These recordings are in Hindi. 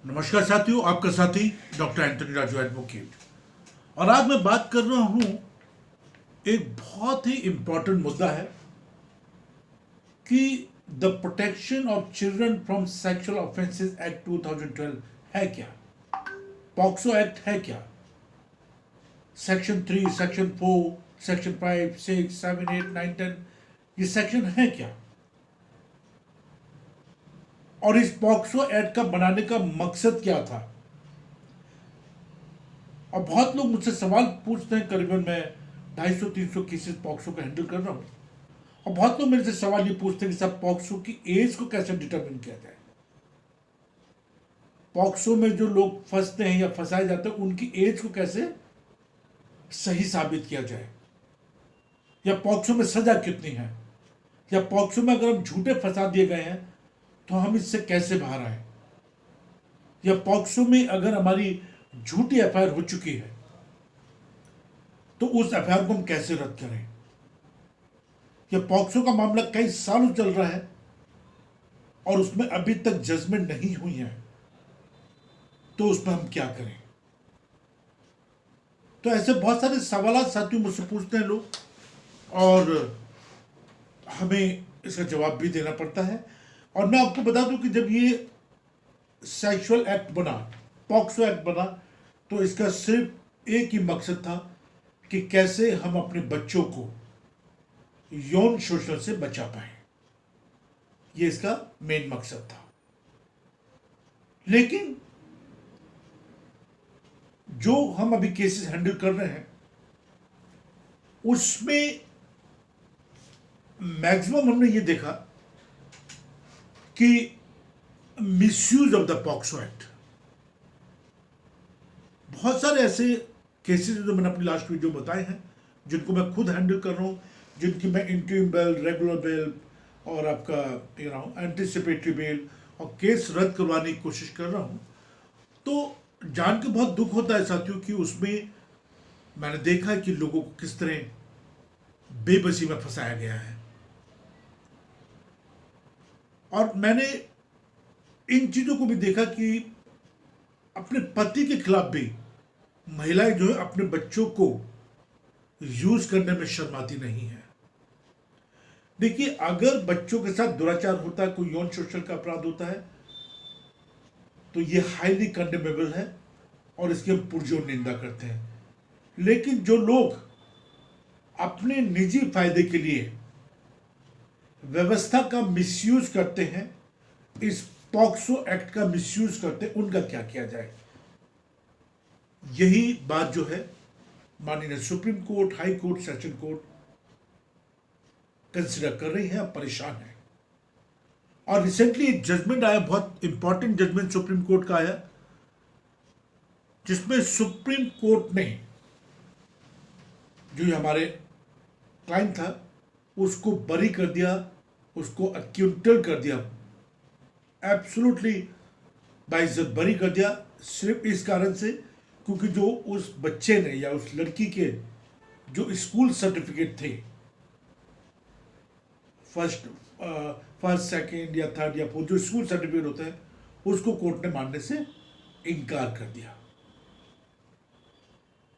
नमस्कार साथियों, आपका साथी डॉक्टर एंथनी राजू एडवोकेट। और आज मैं बात कर रहा हूं, एक बहुत ही इंपॉर्टेंट मुद्दा है कि the protection of children from sexual offences act 2012 है क्या, पॉक्सो एक्ट है क्या। सेक्शन 3, सेक्शन 4, सेक्शन 5, 6, 7, 8, 9, 10 ये सेक्शन है क्या, और इस पॉक्सो एक्ट का बनाने का मकसद क्या था। और बहुत लोग मुझसे सवाल पूछते हैं, करीबन मैं 250-300 केसेस पॉक्सो का हैंडल कर रहा हूँ, और बहुत लोग मेरे से सवाल ये पूछते हैं कि साहब पॉक्सो की एज को कैसे डिटरमिन किया जाए। पॉक्सो में जो लोग फंसते हैं या फंसाए जाते हैं उनकी एज को कैसे सही साबित किया जाए, या पॉक्सो में सजा कितनी है, या पॉक्सो में अगर हम झूठे फंसा दिए गए हैं तो हम इससे कैसे बाहर आए, या पॉक्सो में अगर हमारी झूठी एफआईआर हो चुकी है तो उस एफआईआर को हम कैसे रद्द करें, या पॉक्सो का मामला कई सालों चल रहा है और उसमें अभी तक जजमेंट नहीं हुई है तो उसमें हम क्या करें। तो ऐसे बहुत सारे सवाल साथियों मुझसे पूछते हैं लोग, और हमें इसका जवाब भी देना पड़ता है। और मैं आपको बता दूं कि जब ये सेक्सुअल एक्ट बना, पॉक्सो एक्ट बना, तो इसका सिर्फ एक ही मकसद था कि कैसे हम अपने बच्चों को यौन शोषण से बचा पाए। ये इसका मेन मकसद था। लेकिन जो हम अभी केसेस हैंडल कर रहे हैं उसमें मैक्सिमम हमने ये देखा कि misuse of the POCSO act. बहुत सारे ऐसे केसेस जो मैंने अपनी लास्ट वीडियो बताए हैं, जिनको मैं खुद हैंडल कर रहा हूं, जिनकी मैं इंटरिम बेल, रेगुलर बेल और आपका एंटिसिपेटरी बेल और केस रद्द करवाने की कोशिश कर रहा हूं। तो जान के बहुत दुख होता है साथियों कि उसमें मैंने देखा है कि लोगों को किस तरह बेबसी में फंसाया गया है। और मैंने इन चीजों को भी देखा कि अपने पति के खिलाफ भी महिलाएं जो है अपने बच्चों को यूज करने में शर्माती नहीं है। देखिए, अगर बच्चों के साथ दुराचार होता है, कोई यौन शोषण का अपराध होता है, तो ये हाईली कंडेमेबल है और इसकी हम पुरजोर निंदा करते हैं। लेकिन जो लोग अपने निजी फायदे के लिए व्यवस्था का मिसयूज करते हैं, इस पॉक्सो एक्ट का मिसयूज करते हैं, उनका क्या किया जाए। यही बात जो है माननीय supreme court, high court, session court consider कर रही है, अब परेशान है। और रिसेंटली एक जजमेंट आया, बहुत इंपॉर्टेंट जजमेंट सुप्रीम कोर्ट का आया, जिसमें सुप्रीम कोर्ट ने जो हमारे क्लाइंट था उसको बरी कर दिया, उसको अक्यूटल कर दिया, एब्सोल्युटली बाइज्जत बरी कर दिया, सिर्फ इस कारण से क्योंकि जो उस बच्चे ने या उस लड़की के जो स्कूल सर्टिफिकेट थे, फर्स्ट सेकंड या थर्ड या फोर्थ जो स्कूल सर्टिफिकेट होते हैं, उसको कोर्ट ने मानने से इनकार कर दिया।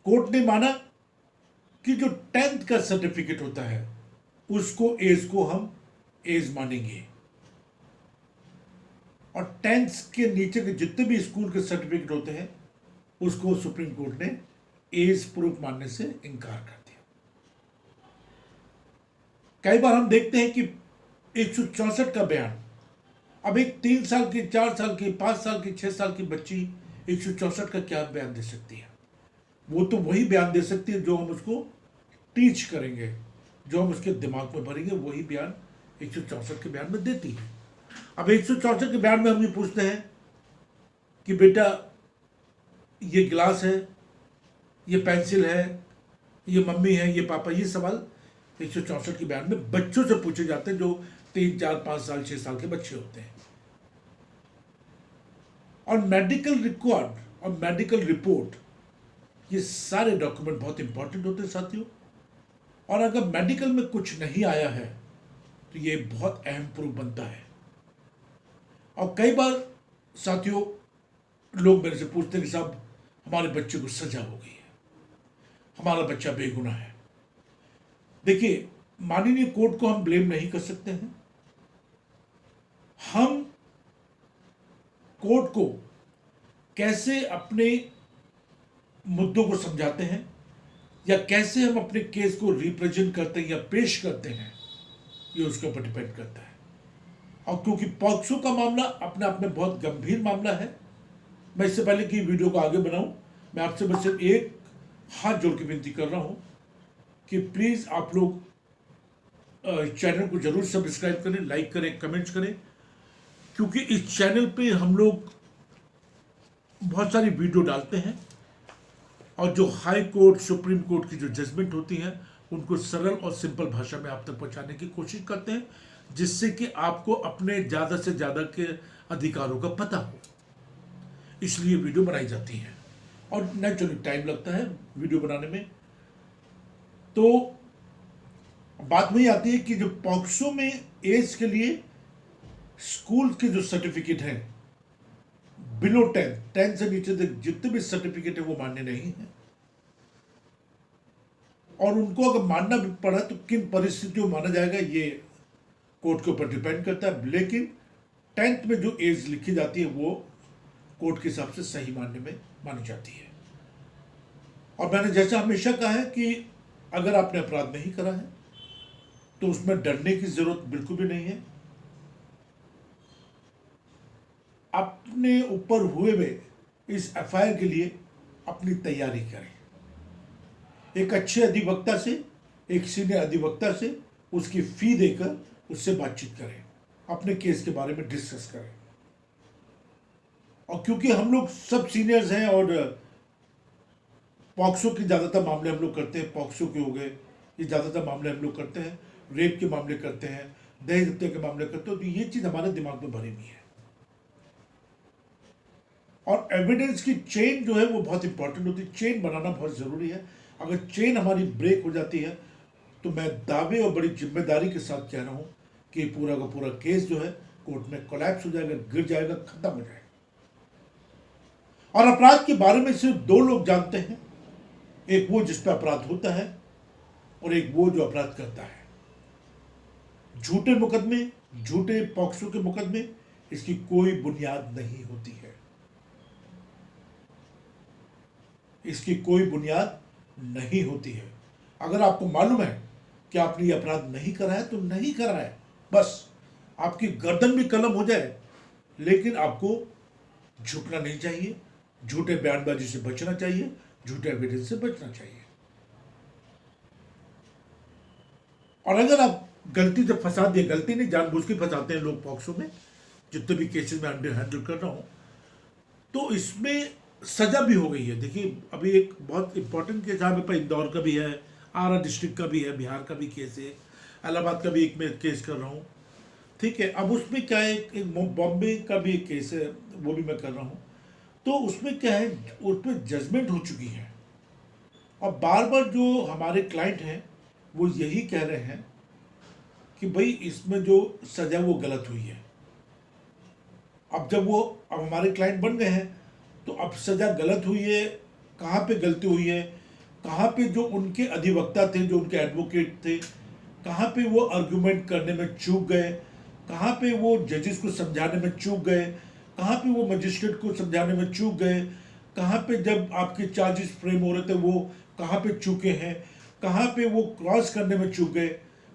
कोर्ट ने माना कि जो 10th का सर्टिफिकेट होता है उसको एज को हम एज मानेंगे, और 10th के नीचे के जितने भी स्कूल के सर्टिफिकेट होते हैं उसको सुप्रीम कोर्ट ने एज प्रूफ मानने से इनकार कर दिया। कई बार हम देखते हैं कि 164 का बयान, अब एक 3 साल की, 4 साल की, 5 साल की, 6 साल की बच्ची 164 का क्या बयान दे सकती है। वो तो वही बयान दे सकती है जो हम उसको टीच करेंगे, जो हम उसके दिमाग में भरेंगे, वही बयान 164 के बयान में देती है। अब 164 के बयान में हम ये पूछते हैं कि बेटा ये गिलास है, ये पेंसिल है, ये मम्मी है, ये पापा, ये सवाल 164 के बयान में बच्चों से पूछे जाते हैं जो 3, 4, 5 साल, 6 साल के बच्चे होते हैं। और मेडिकल रिकॉर्ड और मेडिकल रिपोर्ट, ये सारे डॉक्यूमेंट बहुत इंपॉर्टेंट होते हैं साथियों। और अगर मेडिकल में कुछ नहीं आया है तो ये बहुत अहम प्रूफ बनता है। और कई बार साथियों लोग मेरे से पूछते हैं कि साहब हमारे बच्चे को सजा हो गई है, हमारा बच्चा बेगुनाह है। देखिए, माननीय कोर्ट को हम ब्लेम नहीं कर सकते हैं। हम कोर्ट को कैसे अपने मुद्दों को समझाते हैं या कैसे हम अपने केस को रिप्रेजेंट करते हैं या पेश करते हैं, ये उसके ऊपर डिपेंड करता है। और क्योंकि पॉक्सो का मामला अपने आप में बहुत गंभीर मामला है, मैं इससे पहले कि वीडियो को आगे बढ़ाऊं, मैं आपसे बस सिर्फ एक हाथ जोड़ के विनती कर रहा हूं कि प्लीज़ आप लोग चैनल को जरूर सब्सक्राइब करें, लाइक करें, कमेंट्स करें, क्योंकि इस चैनल पे हम लोग बहुत सारी वीडियो डालते हैं और जो हाई कोर्ट, सुप्रीम कोर्ट की जो जजमेंट होती हैं उनको सरल और सिंपल भाषा में आप तक पहुंचाने की कोशिश करते हैं, जिससे कि आपको अपने ज़्यादा से ज़्यादा के अधिकारों का पता हो। इसलिए वीडियो बनाई जाती है और नेचुरली टाइम लगता है वीडियो बनाने में। तो बात वही आती है कि जो पॉक्सो में एज के लिए स्कूल के जो सर्टिफिकेट हैं बिलो 10 से नीचे तक जितने भी सर्टिफिकेट है वो मान्य नहीं है, और उनको अगर मानना भी पड़ा तो किन परिस्थितियों में माना जाएगा ये कोर्ट के ऊपर डिपेंड करता है। लेकिन 10th में जो एज लिखी जाती है वो कोर्ट के हिसाब से सही मानने में मानी जाती है। और मैंने जैसा हमेशा कहा है कि अगर आपने अपराध नहीं करा है तो उसमें डरने की जरूरत बिल्कुल भी नहीं है। अपने ऊपर हुए हुए इस एफआईआर के लिए अपनी तैयारी करें, एक अच्छे अधिवक्ता से, एक सीनियर अधिवक्ता से उसकी फी देकर उससे बातचीत करें, अपने केस के बारे में डिस्कस करें। और क्योंकि हम लोग सब सीनियर्स हैं और पॉक्सो के ज़्यादातर मामले हम लोग करते हैं, पॉक्सो के हो गए ये ज़्यादातर मामले हम लोग करते हैं, रेप के मामले करते हैं, दहेज हत्या के मामले करते हैं, तो ये चीज़ हमारे दिमाग में भरी हुई है। और एविडेंस की चेन जो है वो बहुत इंपॉर्टेंट होती है, चेन बनाना बहुत ज़रूरी है। अगर चेन हमारी ब्रेक हो जाती है तो मैं दावे और बड़ी जिम्मेदारी के साथ कह रहा हूँ कि पूरा का पूरा केस जो है कोर्ट में कोलैप्स हो जाएगा, गिर जाएगा, खत्म हो जाएगा। और अपराध के बारे में सिर्फ दो लोग जानते हैं, एक वो जिस पर अपराध होता है और एक वो जो अपराध करता है। झूठे मुकदमे, झूठे पॉक्सो के मुकदमे, इसकी कोई बुनियाद नहीं होती है, इसकी कोई बुनियाद नहीं होती है। अगर आपको मालूम है कि आपने ये अपराध नहीं करा है तो नहीं करा है, बस आपकी गर्दन भी कलम हो जाए, लेकिन आपको झुकना नहीं चाहिए, झूठे बयानबाजी से बचना चाहिए, झूठे एविडेंस से बचना चाहिए। और अगर आप गलती से फंसा दिए, गलती नहीं जानबूझ के फंसाते हैं लोग पॉक्सो में, जितने भी केसेस में हैंडल कर रहा हूं, तो इसमें सजा भी हो गई है। देखिए, अभी एक बहुत इंपॉर्टेंट केस यहाँ पे इंदौर का भी है, आरा डिस्ट्रिक्ट का भी है, बिहार का भी केस है, इलाहाबाद का भी एक मैं केस कर रहा हूँ, ठीक है। अब उसमें क्या है, एक बॉम्बे का भी एक केस है, वो भी मैं कर रहा हूँ। तो उसमें क्या है, उसमें जजमेंट हो चुकी है और बार बार जो हमारे क्लाइंट हैं वो यही कह रहे हैं कि भाई इसमें जो सजा वो गलत हुई है। अब जब वो अब हमारे क्लाइंट बन गए हैं तो अब सजा गलत हुई है, कहाँ पे गलती हुई है, कहाँ पे जो उनके अधिवक्ता थे, जो उनके एडवोकेट थे, कहाँ पे वो आर्गुमेंट करने में चूक गए, कहाँ पे वो जजेस को समझाने में चूक गए, कहाँ पे वो मजिस्ट्रेट को समझाने में चूक गए, कहाँ पे जब आपके चार्जेस फ्रेम हो रहे थे वो कहाँ पे चूके हैं, कहाँ पे वो क्रॉस करने में चूक गए,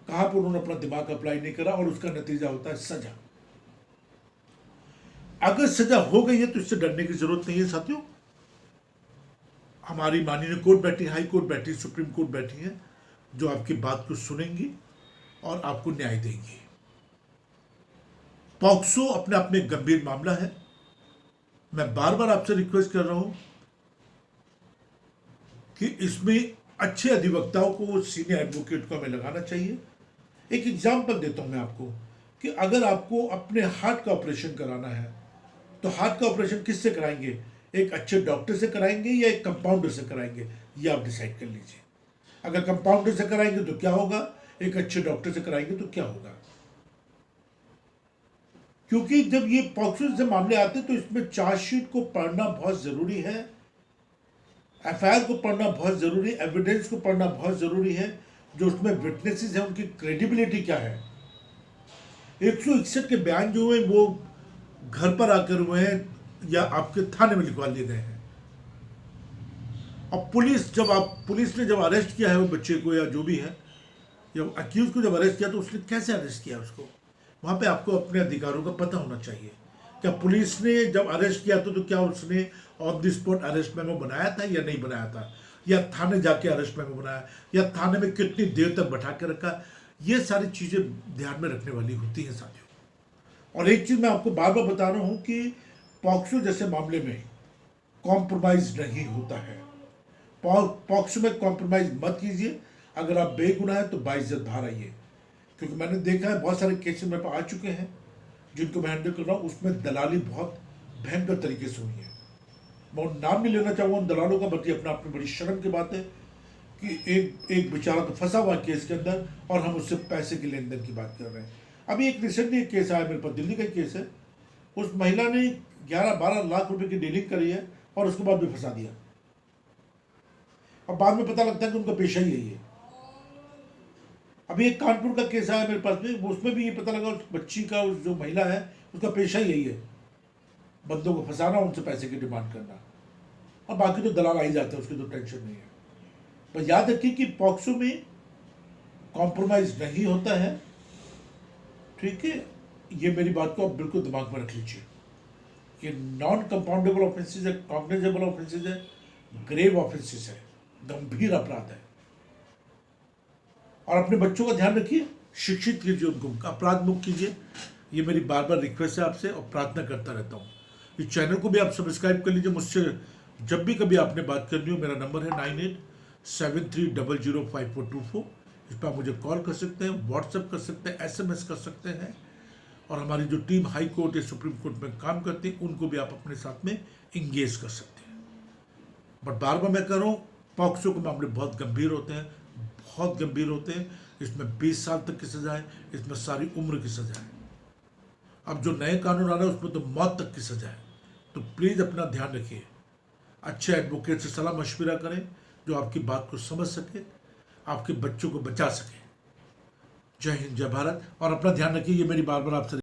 कहाँ पे उन्होंने अपना दिमाग अप्लाई नहीं करा, और उसका नतीजा होता है सजा। अगर सजा हो गई है तो इससे डरने की जरूरत नहीं है साथियों। हमारी माननीय कोर्ट बैठी, हाई कोर्ट बैठी, सुप्रीम कोर्ट बैठी है, जो आपकी बात को सुनेंगी और आपको न्याय देंगी। पॉक्सो अपने आप में गंभीर मामला है। मैं बार बार आपसे रिक्वेस्ट कर रहा हूं कि इसमें अच्छे अधिवक्ताओं को, सीनियर एडवोकेट को हमें लगाना चाहिए। एक एग्जाम्पल देता हूं मैं आपको कि अगर आपको अपने हार्ट का ऑपरेशन कराना है तो हार्ट का ऑपरेशन किससे कराएंगे, एक अच्छे डॉक्टर से कराएंगे या एक कंपाउंडर से कराएंगे, ये आप डिसाइड कर लीजिए। अगर कंपाउंडर से कराएंगे तो क्या होगा, एक अच्छे डॉक्टर से कराएंगे तो क्या होगा। क्योंकि जब ये पॉक्सो से मामले आते हैं तो इसमें चार्जशीट को पढ़ना बहुत ज़रूरी है, एफआईआर को पढ़ना बहुत ज़रूरी है, एविडेंस को पढ़ना बहुत ज़रूरी है, जो उसमें विटनेसेस हैं उनकी क्रेडिबिलिटी क्या है। 161 के बयान जो हुए वो घर पर आकर हुए हैं या आपके थाने में लिखवा लिए गए हैं। अब पुलिस ने जब अरेस्ट किया है वो बच्चे को या जो भी है या अक्यूज को जब अरेस्ट किया तो उसने कैसे अरेस्ट किया उसको, वहाँ पे आपको अपने अधिकारों का पता होना चाहिए। क्या पुलिस ने जब अरेस्ट किया तो क्या उसने on the spot arrest memo बनाया था या नहीं बनाया था, या थाने जाके अरेस्ट मेमो बनाया, या थाने में कितनी देर तक बैठा के रखा, ये सारी चीज़ें ध्यान में रखने वाली होती हैं साथियों। और एक चीज़ मैं आपको बार बार बता रहा हूँ कि पॉक्सो जैसे मामले में कॉम्प्रोमाइज़ नहीं होता है। पॉक्सो में कॉम्प्रोमाइज़ मत कीजिए। अगर आप बेगुनाह हैं तो बाइज्जत बाहर आइए, क्योंकि मैंने देखा है बहुत सारे केसेस मेरे पास आ चुके हैं जिनको मैं हैंडल कर रहा हूँ, उसमें दलाली बहुत भयंकर तरीके से हुई है। मैं उन नाम नहीं लेना चाहूँगा उन दलालों का, बल्कि अपने आप में बड़ी शर्म की बात है कि एक बेचारा तो फंसा हुआ केस के अंदर और हम उससे पैसे के लेन देन की बात कर रहे हैं। अभी एक रिसेंटली एक केस आया मेरे पास, दिल्ली का केस है। उस महिला ने 11-12 लाख रुपए की डीलिंग करी है और उसके बाद भी फंसा दिया। अब बाद में पता लगता है कि उनका पेशा ही यही है। अभी एक कानपुर का केस आया मेरे पास में, उसमें भी ये पता लगा उस बच्ची का, उस जो महिला है उसका पेशा ही यही है, बंदों को फंसाना, उनसे पैसे की डिमांड करना, और बाकी तो दलाल आ ही जाते हैं, उसकी तो टेंशन नहीं है। पर याद रखिए कि पॉक्सो में कॉम्प्रोमाइज नहीं होता है, ठीक है। ये मेरी बात को आप बिल्कुल दिमाग में रख लीजिए कि नॉन कंपाउंडेबल ऑफेंसेस है, कॉग्निजेबल ऑफेंसेस है, ग्रेव ऑफेंसेस है, गंभीर अपराध है। और अपने बच्चों का ध्यान रखिए, शिक्षित कीजिए उनको, अपराध मुक्त कीजिए। ये मेरी बार बार रिक्वेस्ट है आपसे और प्रार्थना करता रहता हूँ। इस चैनल को भी आप सब्सक्राइब कर लीजिए। मुझसे जब भी कभी आपने बात करनी हो, मेरा नंबर है 9873005424। इस पर आप मुझे कॉल कर सकते हैं, व्हाट्सएप कर सकते हैं, SMS कर सकते हैं। और हमारी जो टीम हाई कोर्ट या सुप्रीम कोर्ट में काम करती है उनको भी आप अपने साथ में इंगेज कर सकते हैं। बट बार बार मैं कह रहा हूँ, पॉक्सो के मामले बहुत गंभीर होते हैं, बहुत गंभीर होते हैं। इसमें 20 साल तक की सजा है, इसमें सारी उम्र की सजा है। अब जो नए कानून आ रहे हैं उसमें तो मौत तक की सजा है। तो प्लीज़ अपना ध्यान रखिए, अच्छे एडवोकेट से सलाह मशविरा करें जो आपकी बात को समझ सके, आपके बच्चों को बचा सके। जय हिंद, जय भारत। और अपना ध्यान रखिए, ये मेरी बार बार आपसे